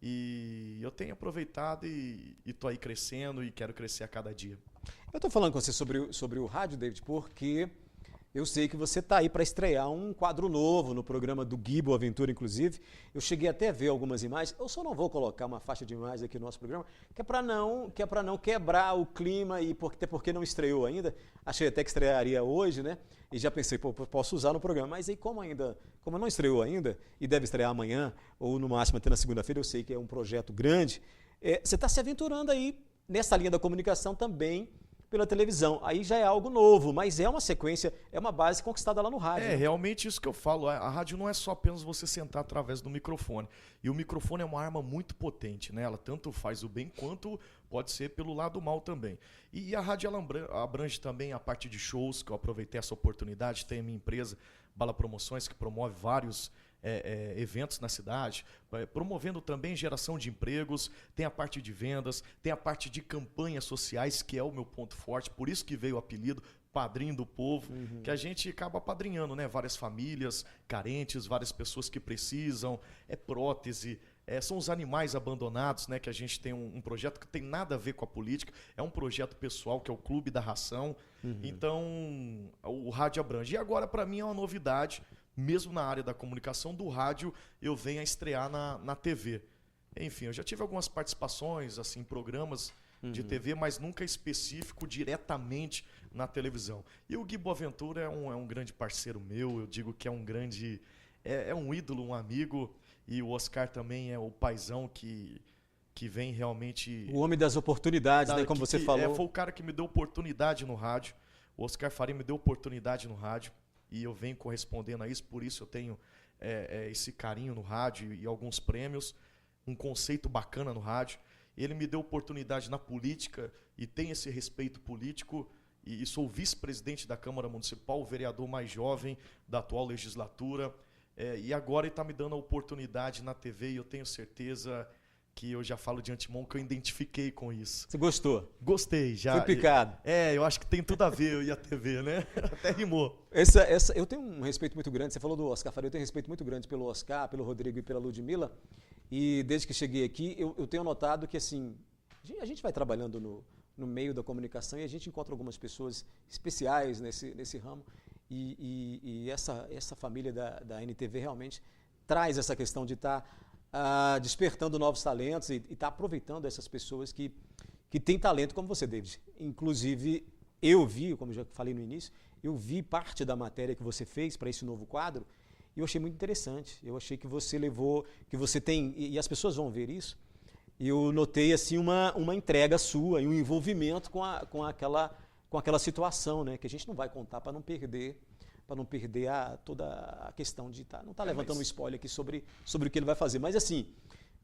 e eu tenho aproveitado e estou aí crescendo e quero crescer a cada dia. Eu estou falando com você sobre o rádio, David, porque eu sei que você está aí para estrear um quadro novo no programa do Guibo Aventura, inclusive. Eu cheguei até a ver algumas imagens. Eu só não vou colocar uma faixa de imagens aqui no nosso programa, que é para não quebrar o clima e até porque não estreou ainda. Achei até que estrearia hoje, né? E já pensei, posso usar no programa. Mas aí como não estreou ainda e deve estrear amanhã ou no máximo até na segunda-feira, eu sei que é um projeto grande. Você está se aventurando aí nessa linha da comunicação também pela televisão. Aí já é algo novo, mas é uma sequência, é uma base conquistada lá no rádio. É, realmente isso que eu falo. A rádio não é só apenas você sentar através do microfone. E o microfone é uma arma muito potente, né? Ela tanto faz o bem quanto pode ser pelo lado mal também. E a rádio ela abrange também a parte de shows, que eu aproveitei essa oportunidade. Tem a minha empresa, Bala Promoções, que promove vários eventos na cidade, promovendo também geração de empregos, tem a parte de vendas, tem a parte de campanhas sociais, que é o meu ponto forte, por isso que veio o apelido Padrinho do Povo, que a gente acaba apadrinhando, né? Várias famílias carentes, várias pessoas que precisam, prótese, são os animais abandonados, né? Que a gente tem um projeto que tem nada a ver com a política, é um projeto pessoal que é o Clube da Ração, então o rádio abrange. E agora para mim é uma novidade, mesmo na área da comunicação, do rádio eu venho a estrear na TV. Enfim, eu já tive algumas participações, assim, em programas de TV, mas nunca específico diretamente na televisão. E o Gui Boaventura é um grande parceiro meu, eu digo que é um grande... É um ídolo, um amigo, e o Oscar também é o paizão que vem realmente... O homem das oportunidades, né, como você falou. Foi o cara que me deu oportunidade no rádio. O Oscar Faria me deu oportunidade no rádio. E eu venho correspondendo a isso, por isso eu tenho esse carinho no rádio e alguns prêmios, um conceito bacana no rádio. Ele me deu oportunidade na política e tem esse respeito político e sou vice-presidente da Câmara Municipal, o vereador mais jovem da atual legislatura. E agora ele está me dando a oportunidade na TV e eu tenho certeza que eu já falo de antemão que eu identifiquei com isso. Você gostou? Gostei, já. Foi picado. Eu acho que tem tudo a ver eu e a TV, né? Até rimou. Eu tenho um respeito muito grande, você falou do Oscar Faria, eu tenho um respeito muito grande pelo Oscar, pelo Rodrigo e pela Ludmilla, e desde que cheguei aqui, eu tenho notado que, assim, a gente vai trabalhando no meio da comunicação e a gente encontra algumas pessoas especiais nesse ramo, e essa família da NTV realmente traz essa questão de estar despertando novos talentos e está aproveitando essas pessoas que têm talento como você, David. Inclusive, eu vi, como já falei no início, eu vi parte da matéria que você fez para esse novo quadro e eu achei muito interessante. Eu achei que você levou, que você tem, e as pessoas vão ver isso, eu notei assim uma entrega sua e um envolvimento com aquela situação, né, que a gente não vai contar para não perder toda a questão de não estar levantando um spoiler aqui sobre o que ele vai fazer. Mas assim,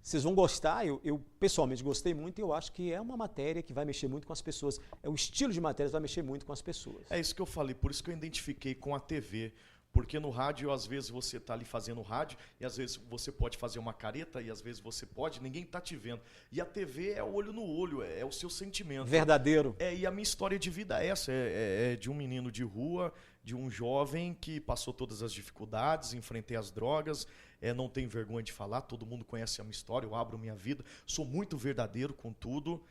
vocês vão gostar, eu pessoalmente gostei muito e eu acho que é uma matéria que vai mexer muito com as pessoas. É o estilo de matéria que vai mexer muito com as pessoas. É isso que eu falei, por isso que eu identifiquei com a TV, Porque no rádio, às vezes, você está ali fazendo rádio, e às vezes você pode fazer uma careta, e às vezes você pode, ninguém está te vendo. E a TV é o olho no olho, é o seu sentimento. Verdadeiro. E a minha história de vida é essa, é de um menino de rua, de um jovem que passou todas as dificuldades, enfrentei as drogas, não tenho vergonha de falar, todo mundo conhece a minha história, eu abro minha vida, sou muito verdadeiro com tudo,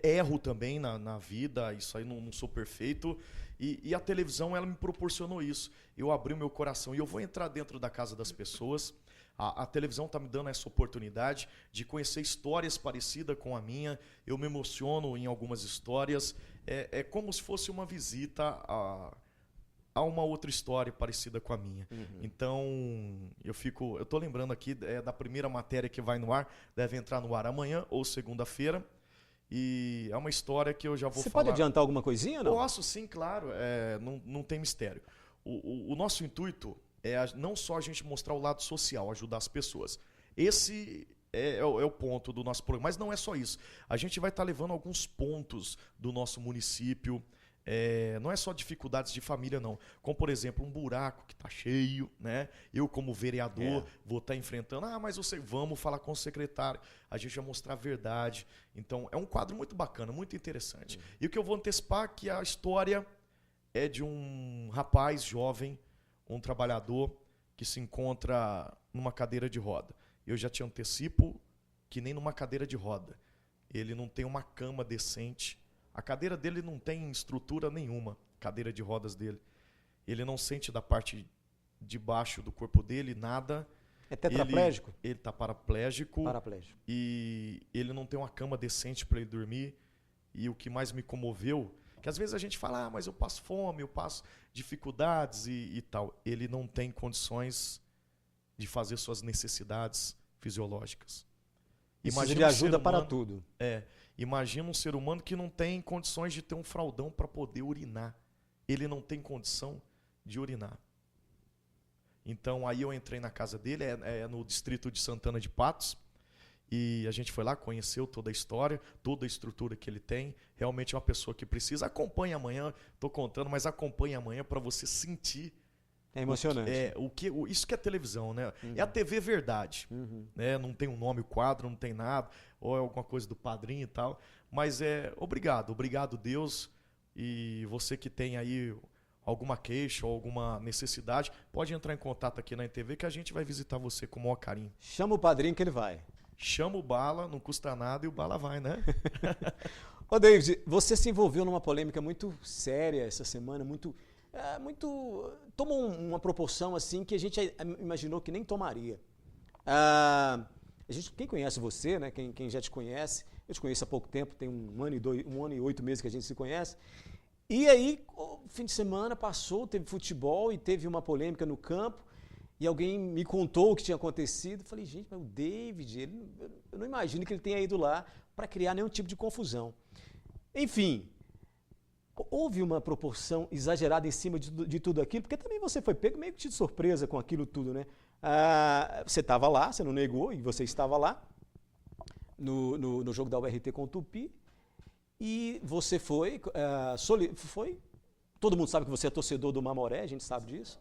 erro também na vida, isso aí não sou perfeito, e a televisão ela me proporcionou isso, eu abri o meu coração e eu vou entrar dentro da casa das pessoas. A televisão está me dando essa oportunidade de conhecer histórias parecidas com a minha. Eu me emociono em algumas histórias. É como se fosse uma visita a uma outra história parecida com a minha. Então, eu estou lembrando aqui da primeira matéria que vai no ar, deve entrar no ar amanhã ou segunda-feira. E é uma história que eu já vou falar. Você falar. pode adiantar alguma coisinha, não? Posso, sim, claro. Não tem mistério. O nosso intuito não só a gente mostrar o lado social, ajudar as pessoas. Esse é o ponto do nosso programa. Mas não é só isso. A gente vai estar levando alguns pontos do nosso município. Não é só dificuldades de família, não. Como, por exemplo, um buraco que está cheio, né? Eu, como vereador, vou estar enfrentando. Mas vamos falar com o secretário. A gente vai mostrar a verdade. Então, é um quadro muito bacana, muito interessante. E o que eu vou antecipar é que a história é de um rapaz jovem, um trabalhador que se encontra numa cadeira de roda. Eu já te antecipo que nem numa cadeira de roda. Ele não tem uma cama decente. A cadeira dele não tem estrutura nenhuma, cadeira de rodas dele. Ele não sente da parte de baixo do corpo dele nada. É tetraplégico? Ele está paraplégico. Paraplégico. E ele não tem uma cama decente para ele dormir. E o que mais me comoveu, que às vezes a gente fala, mas eu passo fome, eu passo dificuldades e tal. Ele não tem condições de fazer suas necessidades fisiológicas. Precisa de ajuda para tudo. Imagina um ser humano que não tem condições de ter um fraldão para poder urinar. Ele não tem condição de urinar. Então aí eu entrei na casa dele, no distrito de Santana de Patos, e a gente foi lá, conheceu toda a história, toda a estrutura que ele tem. Realmente é uma pessoa que precisa. Acompanhe amanhã, estou contando, mas acompanhe amanhã para você sentir. É emocionante. Isso que é televisão, né? É a TV verdade. Né? Não tem um nome, o quadro, não tem nada, ou é alguma coisa do padrinho e tal. Mas obrigado Deus. E você que tem aí alguma queixa ou alguma necessidade, pode entrar em contato aqui na NTV que a gente vai visitar você com o maior carinho. Chama o padrinho que ele vai. Chama o Bala, não custa nada e o Bala vai, né? Ô David, você se envolveu numa polêmica muito séria essa semana, tomou uma proporção assim que a gente imaginou que nem tomaria. Quem conhece você, né? Quem já te conhece, eu te conheço há pouco tempo, tem 1 ano e 8 meses que a gente se conhece. E aí, o fim de semana passou, teve futebol e teve uma polêmica no campo. E alguém me contou o que tinha acontecido. Eu falei, gente, mas o David, eu não imagino que ele tenha ido lá para criar nenhum tipo de confusão. Enfim, houve uma proporção exagerada em cima de tudo aquilo, porque também você foi pego meio que de surpresa com aquilo tudo, né? Você estava lá, você não negou, e você estava lá no jogo da URT com o Tupi, e você foi, todo mundo sabe que você é torcedor do Mamoré, a gente sabe disso,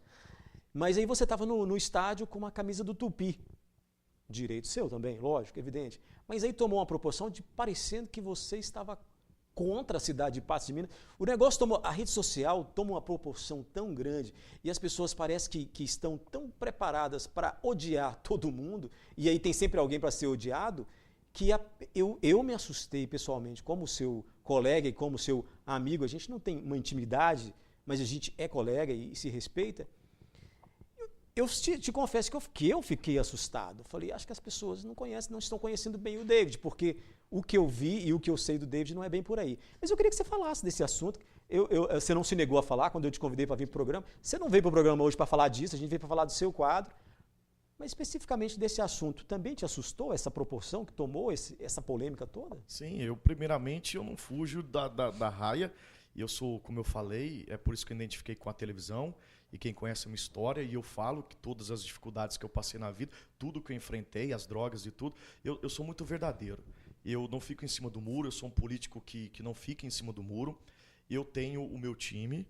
mas aí você estava no estádio com uma camisa do Tupi. Direito seu também, lógico, evidente. Mas aí tomou uma proporção de parecendo que você estava contra a cidade de Patos de Minas. O negócio a rede social toma uma proporção tão grande e as pessoas parecem que estão tão preparadas para odiar todo mundo, e aí tem sempre alguém para ser odiado, que eu me assustei pessoalmente, como seu colega e como seu amigo. A gente não tem uma intimidade, mas a gente é colega e se respeita. Eu te confesso que eu fiquei assustado. Falei, acho que as pessoas não estão conhecendo bem o David, porque o que eu vi e o que eu sei do David não é bem por aí. Mas eu queria que você falasse desse assunto. Você não se negou a falar quando eu te convidei para vir para o programa. Você não veio para o programa hoje para falar disso, a gente veio para falar do seu quadro. Mas especificamente desse assunto, também te assustou essa proporção que tomou essa polêmica toda? Sim, primeiramente eu não fujo da raia. E eu sou, como eu falei, é por isso que eu identifiquei com a televisão. E quem conhece a minha história, e eu falo que todas as dificuldades que eu passei na vida, tudo que eu enfrentei, as drogas e tudo, eu sou muito verdadeiro. Eu não fico em cima do muro, eu sou um político que não fica em cima do muro. Eu tenho o meu time,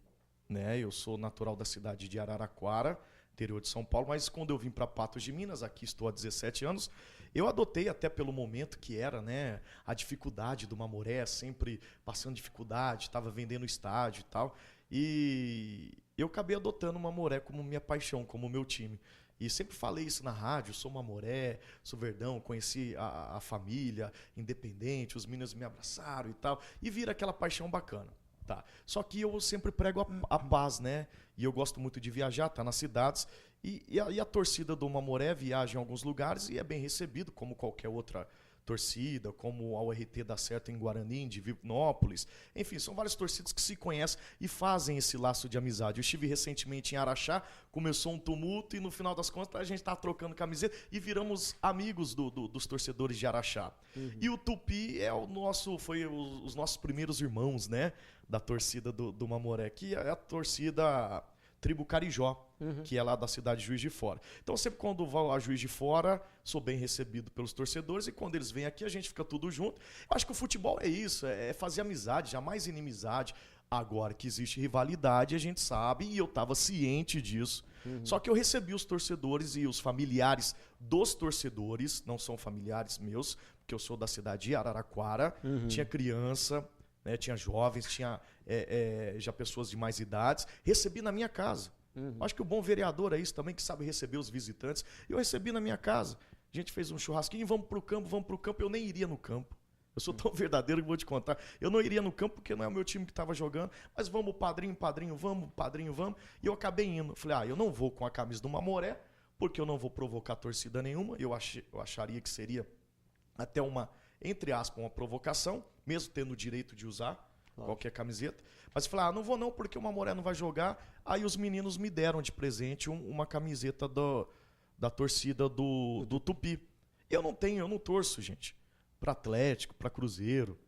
né? Eu sou natural da cidade de Araraquara, interior de São Paulo, mas quando eu vim para Patos de Minas, aqui estou há 17 anos, eu adotei até pelo momento que era, né, a dificuldade do Mamoré, sempre passando dificuldade, estava vendendo estádio e tal, e eu acabei adotando o Mamoré como minha paixão, como meu time. E sempre falei isso na rádio, sou Mamoré, sou Verdão, conheci a família, independente, os meninos me abraçaram e tal, e vira aquela paixão bacana. Tá. Só que eu sempre prego a paz, né? E eu gosto muito de viajar, tá nas cidades. E a torcida do Mamoré viaja em alguns lugares e é bem recebido, como qualquer outra torcida, como a URT dá certo em Guarani, em Divinópolis. Enfim, são várias torcidas que se conhecem e fazem esse laço de amizade. Eu estive recentemente em Araxá, começou um tumulto e no final das contas a gente está trocando camiseta e viramos amigos dos torcedores de Araxá. E o Tupi foi os nossos primeiros irmãos, né, da torcida do Mamoré, que é a torcida Tribo Carijó, que é lá da cidade de Juiz de Fora. Então, sempre quando vou a Juiz de Fora, sou bem recebido pelos torcedores e quando eles vêm aqui, a gente fica tudo junto. Eu acho que o futebol é isso, é fazer amizade, jamais inimizade. Agora que existe rivalidade, a gente sabe e eu estava ciente disso. Só que eu recebi os torcedores e os familiares dos torcedores, não são familiares meus, porque eu sou da cidade de Araraquara, tinha criança, né, tinha jovens, tinha já pessoas de mais idades. Recebi na minha casa. Acho que o bom vereador é isso também, que sabe receber os visitantes. Eu recebi na minha casa. A gente fez um churrasquinho, vamos pro campo. Eu nem iria no campo. Eu sou tão verdadeiro que vou te contar. Eu não iria no campo porque não é o meu time que estava jogando, mas vamos, padrinho, vamos. E eu acabei indo. Falei, eu não vou com a camisa do Mamoré, porque eu não vou provocar torcida nenhuma. Eu acharia que seria até uma, entre aspas, uma provocação, mesmo tendo o direito de usar qualquer camiseta. Mas falei, não vou não, porque o Mamoré não vai jogar. Aí os meninos me deram de presente uma camiseta da torcida do Tupi. Eu não torço, gente, para Atlético, para Cruzeiro.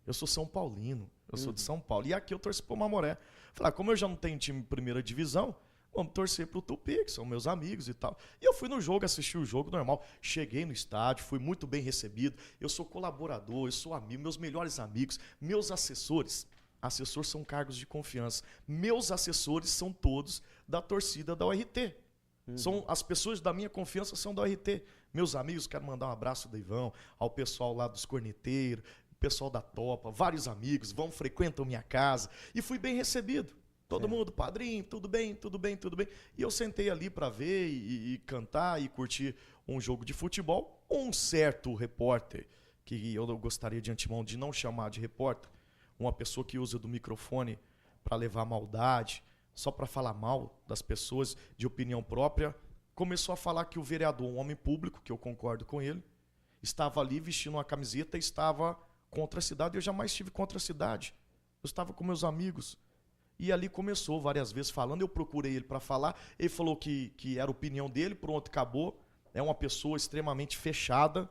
Eu sou São Paulino, eu sou de São Paulo. E aqui eu torço pro Mamoré. Falei, como eu já não tenho time de primeira divisão, vamos torcer pro Tupi, que são meus amigos e tal. E eu fui no jogo, assisti o jogo normal. Cheguei no estádio, fui muito bem recebido. Eu sou colaborador, eu sou amigo, meus melhores amigos, meus assessores. Assessores são cargos de confiança. Meus assessores são todos da torcida da URT. São as pessoas da minha confiança são da URT. Meus amigos, quero mandar um abraço do Ivão, ao pessoal lá dos corneteiros, pessoal da Topa, vários amigos, frequentam minha casa. E fui bem recebido. Todo mundo, padrinho, tudo bem. E eu sentei ali para ver e cantar e curtir um jogo de futebol. Um certo repórter, que eu gostaria de antemão de não chamar de repórter, uma pessoa que usa do microfone para levar maldade, só para falar mal das pessoas, de opinião própria, começou a falar que o vereador, um homem público, que eu concordo com ele, estava ali vestindo uma camiseta e estava contra a cidade. Eu jamais estive contra a cidade. Eu estava com meus amigos. E ali começou várias vezes falando, eu procurei ele para falar, ele falou que era a opinião dele, pronto, acabou. É uma pessoa extremamente fechada.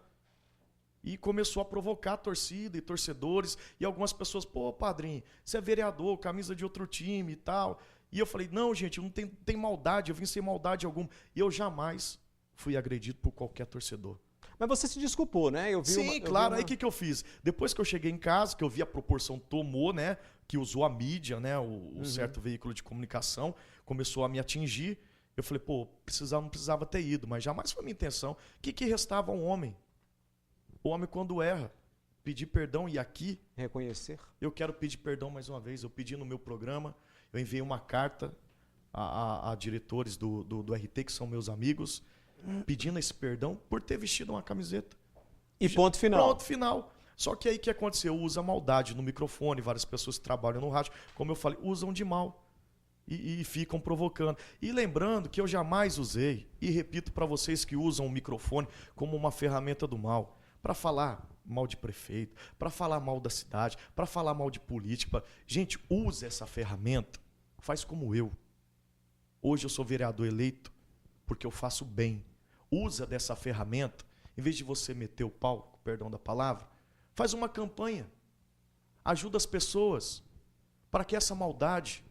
E começou a provocar a torcida e torcedores. E algumas pessoas, padrinho, você é vereador, camisa de outro time e tal. E eu falei, não, gente, não tem maldade, eu vim sem maldade alguma. E eu jamais fui agredido por qualquer torcedor. Mas você se desculpou, né? Sim, claro. Aí o que eu fiz? Depois que eu cheguei em casa, que eu vi a proporção tomou, né? Que usou a mídia, né? O certo veículo de comunicação, começou a me atingir. Eu falei, não precisava ter ido, mas jamais foi minha intenção. O que restava a um homem? O homem, quando erra, pedir perdão. E aqui, reconhecer. Eu quero pedir perdão mais uma vez. Eu pedi no meu programa, eu enviei uma carta a diretores do RT, que são meus amigos, pedindo esse perdão por ter vestido uma camiseta. E ponto final. Ponto final. Só que aí o que aconteceu? Usa maldade no microfone, várias pessoas que trabalham no rádio, como eu falei, usam de mal. E ficam provocando. E lembrando que eu jamais usei, e repito para vocês que usam o microfone como uma ferramenta do mal, para falar mal de prefeito, para falar mal da cidade, para falar mal de política. Gente, use essa ferramenta, faz como eu. Hoje eu sou vereador eleito porque eu faço bem. Usa dessa ferramenta, em vez de você meter o pau, com perdão da palavra, faz uma campanha. Ajuda as pessoas para que essa maldade...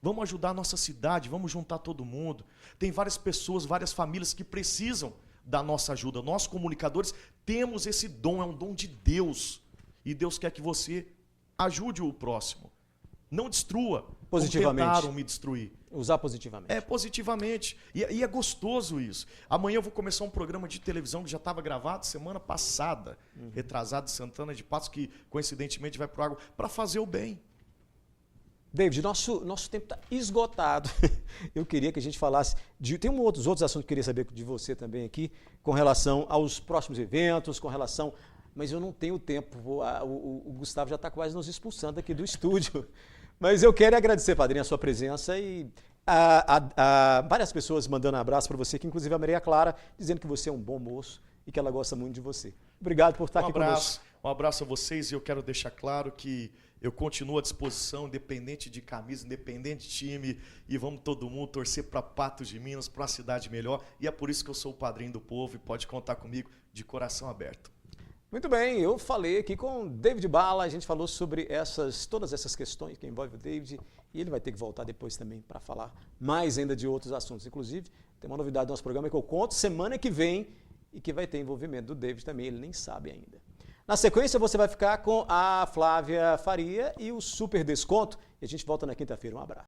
Vamos ajudar a nossa cidade, vamos juntar todo mundo. Tem várias pessoas, várias famílias que precisam da nossa ajuda. Nós, comunicadores, temos esse dom, é um dom de Deus. E Deus quer que você ajude o próximo. Não destrua. Positivamente. Como tentaram me destruir. Usar positivamente. É, positivamente. E é gostoso isso. Amanhã eu vou começar um programa de televisão que já estava gravado semana passada, retrasado de Santana de Passos, que coincidentemente vai pro Água, para fazer o bem. David, nosso tempo está esgotado. Eu queria que a gente falasse tem outros assuntos que eu queria saber de você também aqui, com relação aos próximos eventos, mas eu não tenho tempo. O Gustavo já está quase nos expulsando aqui do estúdio. Mas eu quero agradecer, padrinho, a sua presença e a várias pessoas mandando um abraço para você, que inclusive a Maria Clara, dizendo que você é um bom moço e que ela gosta muito de você. Obrigado por estar aqui conosco. Um abraço a vocês e eu quero deixar claro que eu continuo à disposição, independente de camisa, independente de time, e vamos todo mundo torcer para Patos de Minas, para uma cidade melhor, e é por isso que eu sou o padrinho do povo e pode contar comigo de coração aberto. Muito bem, eu falei aqui com o David Bala, a gente falou sobre todas essas questões que envolvem o David, e ele vai ter que voltar depois também para falar mais ainda de outros assuntos. Inclusive, tem uma novidade do nosso programa que eu conto semana que vem e que vai ter envolvimento do David também, ele nem sabe ainda. Na sequência, você vai ficar com a Flávia Faria e o Super Desconto, e a gente volta na quinta-feira. Um abraço.